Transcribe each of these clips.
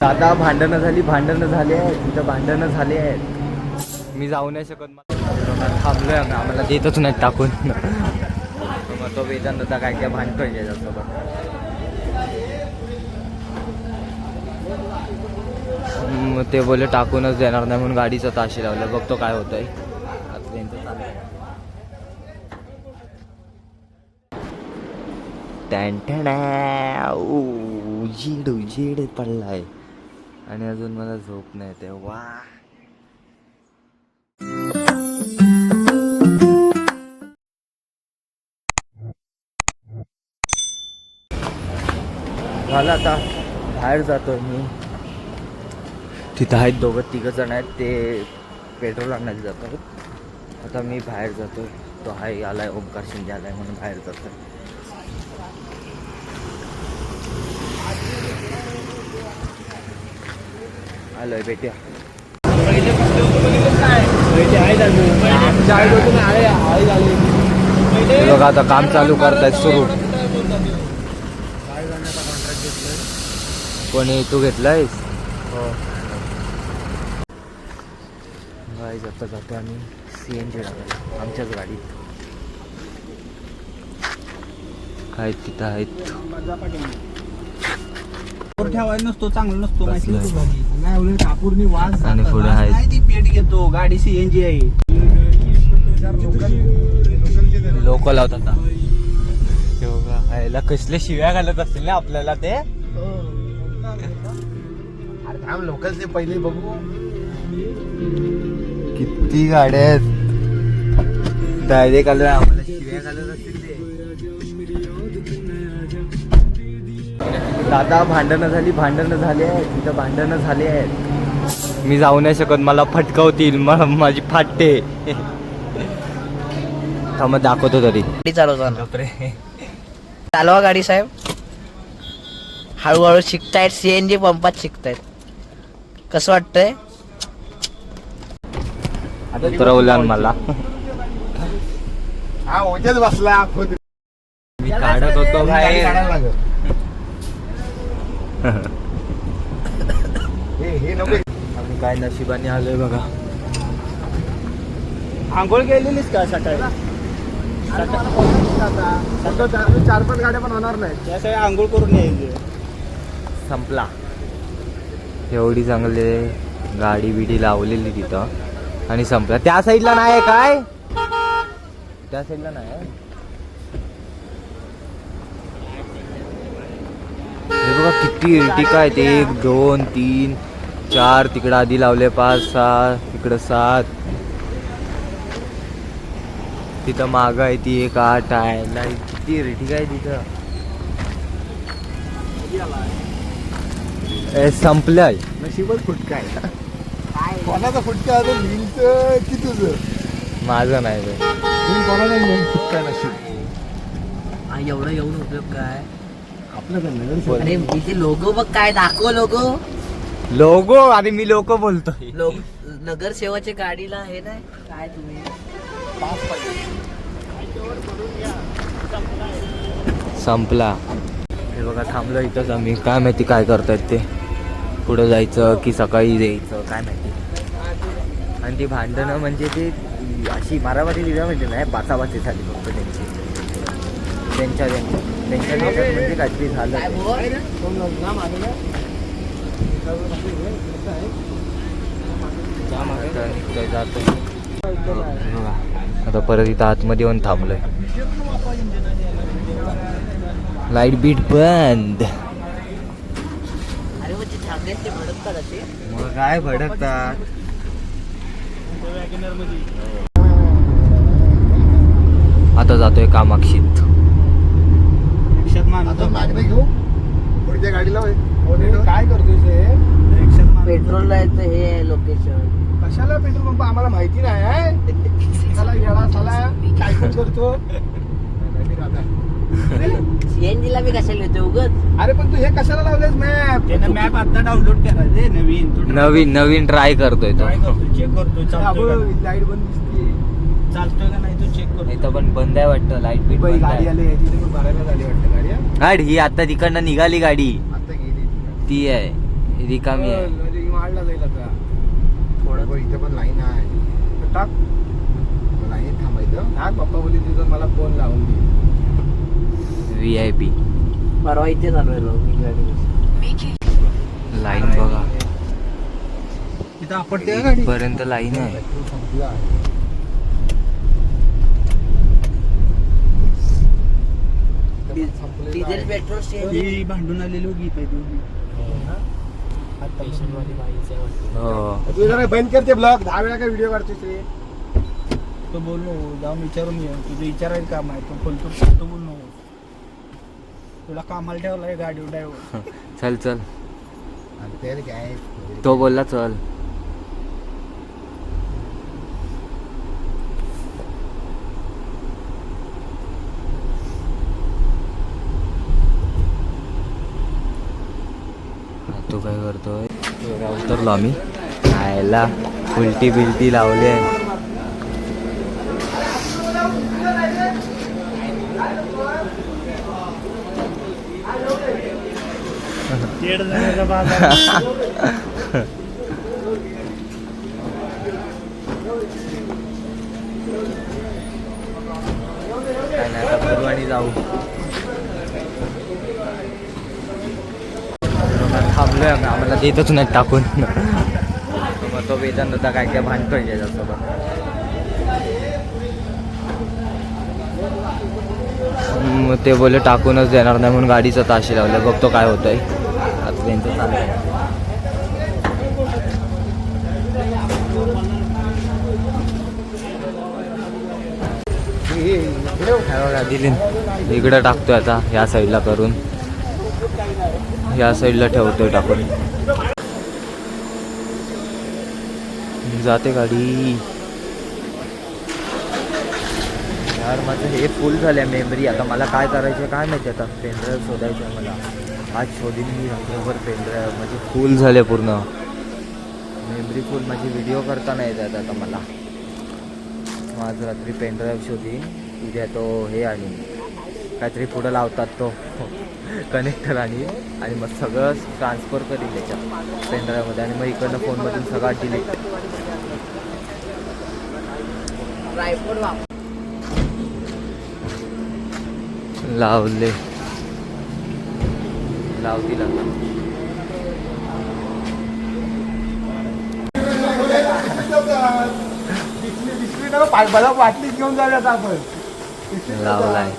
दादा भांडणं झाली आहेत तिथं भांडणं झाले आहेत. मी जाऊ नाही शकत. थांबलोय आम्हाला देतच नाही टाकून. मग तो वेदांत होता काय भांडतोय त्याच्यासोबत. मग ते बोलले टाकूनच देणार नाही म्हणून गाडीचं ताशी लावलं. बघतो काय होतंय. उजेड पडलाय आणि अजून मला झोप नाही येते. वा झालं आता बाहेर जातोय मी. तिथं आहेत तिघं जण आहेत ते पेट्रोल आणायला जातात. आता मी बाहेर जातोय. तो हाय आलाय ओमकार शिंदे आलाय म्हणून बाहेर जातोय. आलोय भेटूया. बघा आता काम चालू करतायत सुरू. कोणी तू घेतलायस? हो. आता जातो आम्ही CNG टाकायला आमच्याच गाडीत. आहेत तिथं आहेत. ठेवायला नसतो चांगला नसतो माहिती वास आणि पुढे आहेत ती पेट घेतो. गाडी CNG आहे. लोकल होत आता. ह्याला कसले शिव्या घालत असतील ना आपल्याला ते. अरे लोकलचे पहिले बघू किती गाड्या आहेत. डायरेक्ट आलो आम्हाला शिव्या घालत असतील ते. दादा भांडणं झाली आहेत तिथं भांडणं झाले आहेत. मी जाऊ नाही शकत. मला फटकावतील. माझी फाटते. मग दाखवतो तरी. गाडी चालवतो. चालवा गाडी साहेब. हळूहळू शिकतायत. CNG पंपात शिकतायत. कसं वाटतंय? उतरवलं मला. हा ओझ्यात बसला. मी काढत होतो बाहेर. आम्ही काय नशिबाने आलोय बघा. आंघोळ केलेलीच का सकाळी? 4-5 गाड्या पण होणार नाही त्यासाठी आंघोळ करून यायचे. संपला. एवढी चांगली गाडी बिडी लावलेली तिथं आणि संपला. त्या साईडला नाही आहे काय? त्या साईडला नाही आहे. हे बघा किती इर्टिका आहेत. 1 2 3 4 तिकडं आधी लावले. 5 6 इकडं 7. तिथं मागं आहे ती 1 8 आहे. नाही किती इर्टिका आहे तिथं. संपलंय. नशीबच फुटका आहे. कोणाचा फुटका आहे? लिंकचं की तुझं? माझं नाही बे. कोणाला फुटका नशीब. एवढं उपयोग काय आपलं अरे इथे लोगो बघ काय दाखव. लोगो. अरे मी लोक बोलतोय. नगरसेवाच्या गाडीला हे नाही काय तुम्ही. संपला. हे बघा थांबलो इथंच आम्ही. काय माहिती काय करतायत ते. पुढं जायचं की सकाळी जायचं काय माहिती. आणि ती भांडणं म्हणजे ते अशी मारामारी दिल्या म्हणजे नाही. बाचाबाची झाली फक्त त्यांच्या देशात म्हणजे काहीतरी झालं. जातो बघा. आता परत इथं आतमध्ये येऊन थांबलोय. लाईट बीट बंद. अरे म्हणजे छानच ते भडकतात असे. मग काय भडकतात. आता जातोय कामाक्षीत. घेऊ पुढच्या गाडीला काय करतोय? पेट्रोलला येतं हे लोकेशन. कशाला पेट्रोल पंप आम्हाला माहिती नाही. काय करतो CNG ला मी कशाला येतो उगत. अरे पण तू हे कशाला लावलेस मॅप? मॅप आता डाउनलोड करायचे नवीन ट्राय करतोय तो. चेक करतो. लाईट बंद दिसते. चालतोय का नाही तो चेक करतो. इथं पण बंद आहे वाटतं. लाईट बीट बंद गाडी आहे. आली भरायला झाली वाटतं गाडी. ही आता तिकडनं निघाली गाडी. आता गेली ती आहे. रिकामी आहे. म्हणजे वाढला जाईल आता थोडं. इथे पण लाईन आहे. टाक लाईन थांबायचं. टाक पप्पा बोली तिथं मला फोन लावून दे. VIP परवा इथे चालू आहे लाईन बघा. तिथं आपण ते गाडी पर्यंत लाईन आहे. डिझेल पेट्रोल ही भांडून आलेली गीत आहे तू जरा बंद करते ब्लॉग. 10 वेळा काय व्हिडिओ काढतोस रे. तो बोल नको जाऊन विचारून ये. तुझं विचारायचं काम आहे. तो बोलतो तो बोल नको. तुला कामाला ठेवलाय गाडी ड्रायव्हर. चल चल. काय तो बोलला चल. तो काय करतोय. उतरलो आम्ही. खायला उलटी बिलटी लावली आहे. काय नाही आता करू आणि जाऊ. थांबलोय आम्ही. आम्हाला देतच नाही टाकून. मग तो वेतन होता काय काय भांडतोय त्याच्यासोबत. मग ते बोलले टाकूनच देणार नाही म्हणून गाडीचं ताशी लावलं. बघतो काय होतंय आता त्यांचं चाललंय. बघा दिलीन इकडं टाकतोय आता. ह्या साईडला करून ह्या साईडला ठेवतोय टाकून. जाते गाडी. यार माझं हे फुल झालं आहे मेमरी. आता मला काय करायचं काय माहिती. आता पेनड्राईव्ह शोधायचं आहे मला. आज शोधीन मी रात्रभर पेनड्राईव्ह. म्हणजे फुल झाले पूर्ण मेमरी फुल. माझी व्हिडिओ करता नाही येत आता मला. आज रात्री पेनड्राईव्ह शोधीन. उद्या तो हे आणि काहीतरी पुढं लावतात तो कनेक्टर आणि मग सगळं ट्रान्सफर करीन त्याच्यात पेनड्राईव्हमध्ये. आणि मग इकडनं फोनमधून सगळा डिलीट. लावले लावतील आता. मला बाटली घेऊन जाऊयात आपण. लावलाय.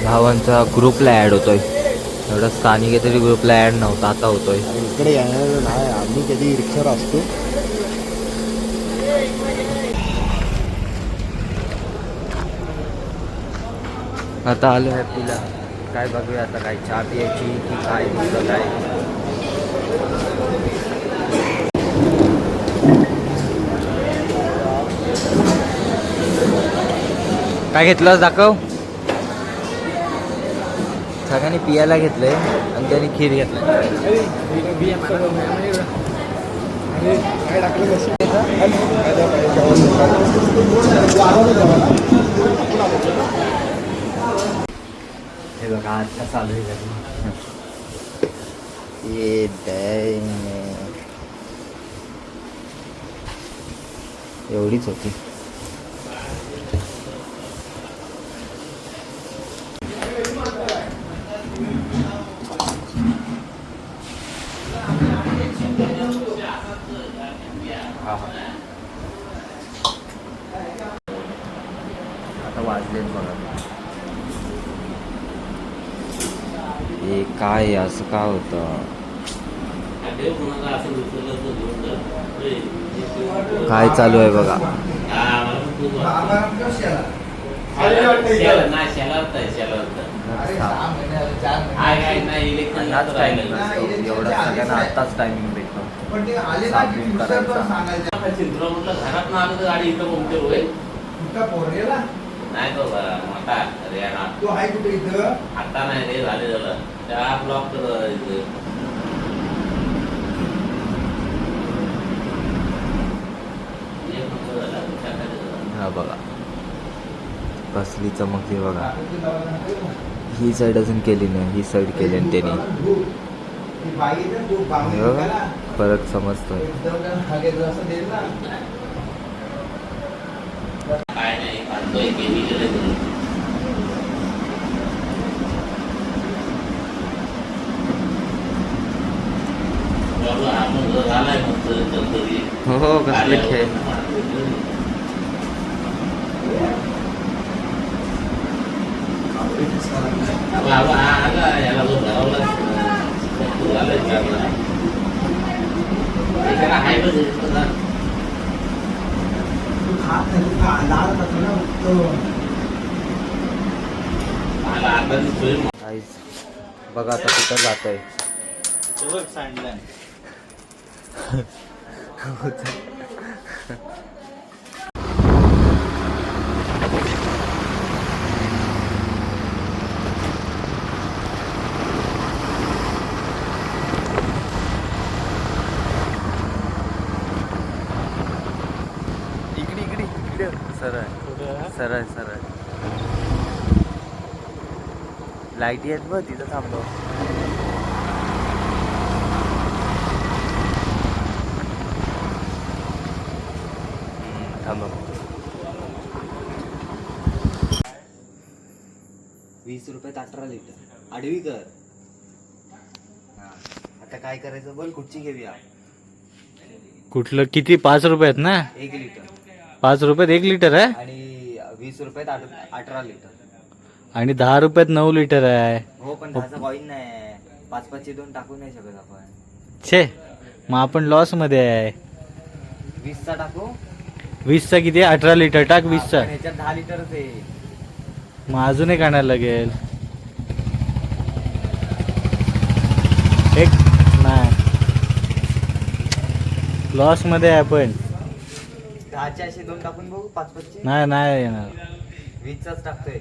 भावांचा ग्रुपला ॲड होतोय. एवढा स्थानिक तरी ग्रुपला ॲड नव्हता. आता होतोय. इकडे येणार नाही. आम्ही कधी रिक्षावर असतो. आता आलो आहे तुला काय बघूया आता. काय चहा प्यायची की काय दुसरं काय. काय घेतलं दाखव. सगळ्यांनी पियाला घेतलंय आणि त्याने खीर घेतलं. हे बघा आता चालू आहे घरी. एवढीच होती. आता वाजले बघा. हे काय असं का होतं. काय चालू आहे बघा. आताच टायमिंग असतो. एवढं सगळ्यांना आत्ताच टायमिंग भेटतो. घरात ना आलं तर गाडी इथं कोणते होय नाही तो मोठा तो आहे कुठे इथं. आता नाही रे झाले झालं त्या ब्लॉक हा बघा कसली चमकली बघा. ही साईड अजून केली नाही, ही साईड केली ना त्यांनी. हे बघा, फरक समजतोय. काय नाही खातोय केली गेले झालाय मग हो कसले खेळ. बघा आता कुठं जातोय. इकडे सरळ सरळ सरळ लाईटी आहेत बघ तिथं थांबलो. थांबा 20 रुपयात 18 लिटर आडवी कर. हा आता काय करायचं बोल, कुठची घेऊया. कुठलं किती? 5 रुपयात ना? 1 लिटर. 5 रुपयात 1 लिटर आहे आणि 20 रुपयात 18 लिटर. आणि 10 रुपयात 9 लिटर आहे. हो पण 10चा कॉईन नाही, 5-5चे 2 टाकू नाही शकत आपण. छे, मग आपण लॉस मध्ये आहे. 20चा टाकू. 20चा किती? 18 लिटर टाक 20चा. पण ह्याच्यात 10 लिटरच आहे. मग अजून एक आणायला लागेल. एक नाही, लॉस मध्ये आहे आपण. 10चे असे 2 टाकून बघू, 5-5चे. नाही येणार. 20चाच टाकतोय.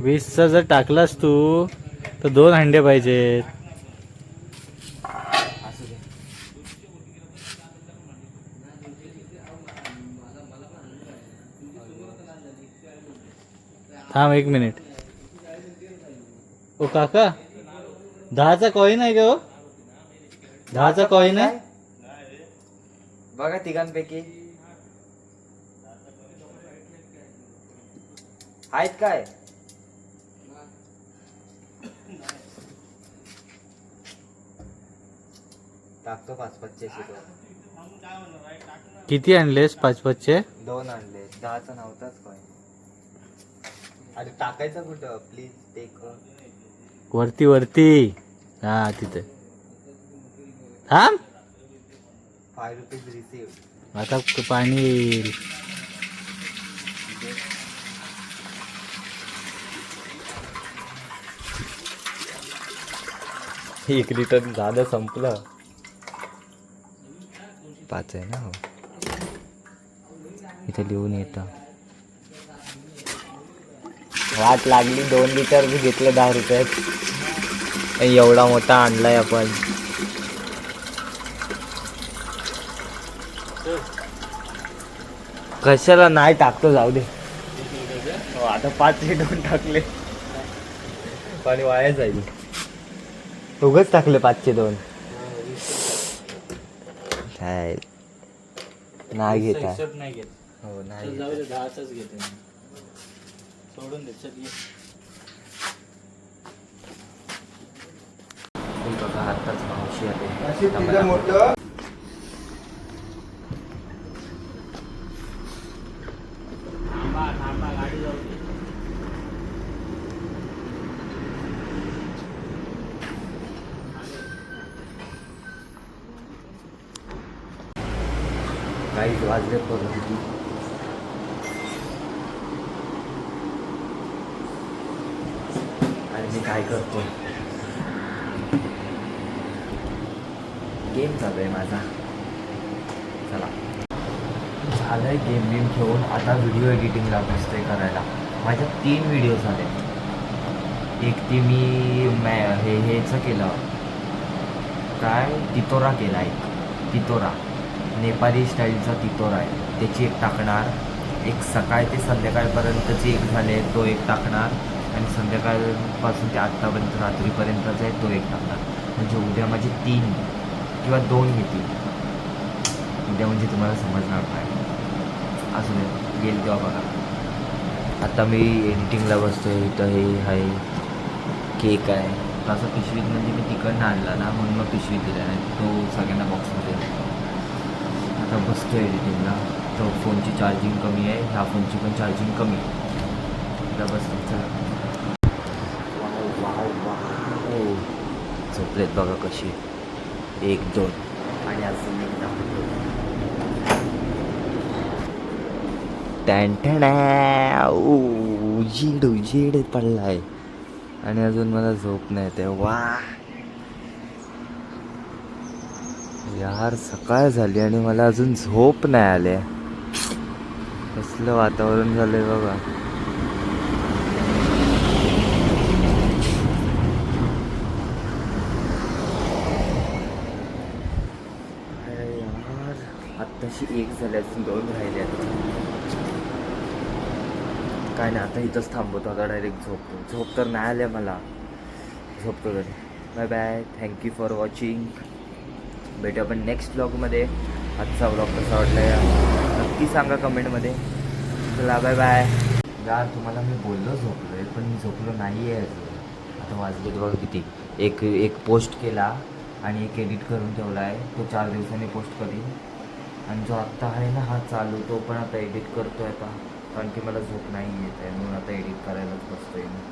20चा जर टाकलास तू तर 2 हंडे पाहिजेत. असू दे. थांब 1 मिनिट. ओ काका, 10चा कॉईन आहे का? हो 10चा कॉईन आहे. बघा तिघांपैकी आहेत काय? टाकतो 5-5चे असे 2. किती आणलेस? 5-5चे 2 आणले. 10चा नव्हताच कॉईन. अरे टाकायचं कुठं प्लीज टेक. वरती. हा तिथे थांब. 5 रुपीज रिसीव्ह. आता पाणी येईल. एक लिटर झालं संपलं. 5 आहे ना. हो इथे लिहून येतं. वाट लागली. 2 लिटर बी घेतलं 10 रुपयात. एवढा मोठा आणलाय आपण. कशाला नाही टाकतो, जाऊ दे. हो, आता 5 लिटर टाकले पाणी वाया जाईल. उगाच टाकले 5चे 2. काय नाही घेत आहे. नाही घेत. हो नाही जाऊ दे, 10चाच घेते. सोडून दे. बघा आत्ताच मावशी आले. मोठं काही वाजले किती. आणि मी काय करतोय, गेम चालू आहे माझा. चला झालंय गेम बिम खेळून. आता व्हिडिओ एडिटिंगला बसतोय करायला. माझ्या 3 व्हिडिओ झाले. एक ती मी हेचं केलं काय, तितोरा केला. एक तितोरा नेपाळी स्टाईलचा तितोरा आहे, त्याची एक टाकणार. एक सकाळ ते संध्याकाळपर्यंतचे एक झाले तो एक टाकणार आणि संध्याकाळपासून ते आत्तापर्यंत रात्रीपर्यंतचा आहे तो एक टाकणार. म्हणजे उद्या माझे 3 किंवा 2 येतील उद्या. म्हणजे तुम्हाला समजणार काय असू दे, येईल तेव्हा बघा. आता मी एडिटिंगला बसतो आहे. इथं हे आहे केक आहे. तसं पिशवीत म्हणजे मी तिकडनं आणला ना म्हणून मग पिशवीत दिला नाही तो सगळ्यांना बॉक्समध्ये. आता बसतो एडिटिंगला. तो फोनची चार्जिंग कमी आहे, ह्या फोनची पण चार्जिंग कमी आहे. आता बसतो. चला. झोपलेत बघा कशी 1 2 आणि अजून एकदा उजेड पडलाय आणि अजून मला झोप नाही येते. वा यार सकाळ झाली आणि मला अजून झोप नाही आली. कसलं वातावरण झालंय बघा. अरे यार आत्ताशी 1 झाली, अजून 2 राहिले. काय नाही, आता इथंच थांबवतो. आता डायरेक्ट झोपतो. झोप तर नाही आल्या मला, झोपतो तरी. Bye bye. Thank you for watching. भेटू आपण नेक्स्ट ब्लॉगमध्ये. आजचा ब्लॉग कसा वाटला नक्की सांगा कमेंटमध्ये. चला बाय बाय. यार तुम्हाला मी बोललो झोपलो आहे पण मी झोपलो नाही आहे अजून. आता वाजलेत बघा किती. एक पोस्ट केला आणि एक एडिट करून ठेवला आहे. तो 4 दिवसांनी पोस्ट करीन. आणि जो आत्ता आहे ना हा चालू तो पण आता एडिट करतो आहे आता. कारण की मला झोप नाही येत आहे म्हणून आता एडिट करायलाच बसतो आहे मी.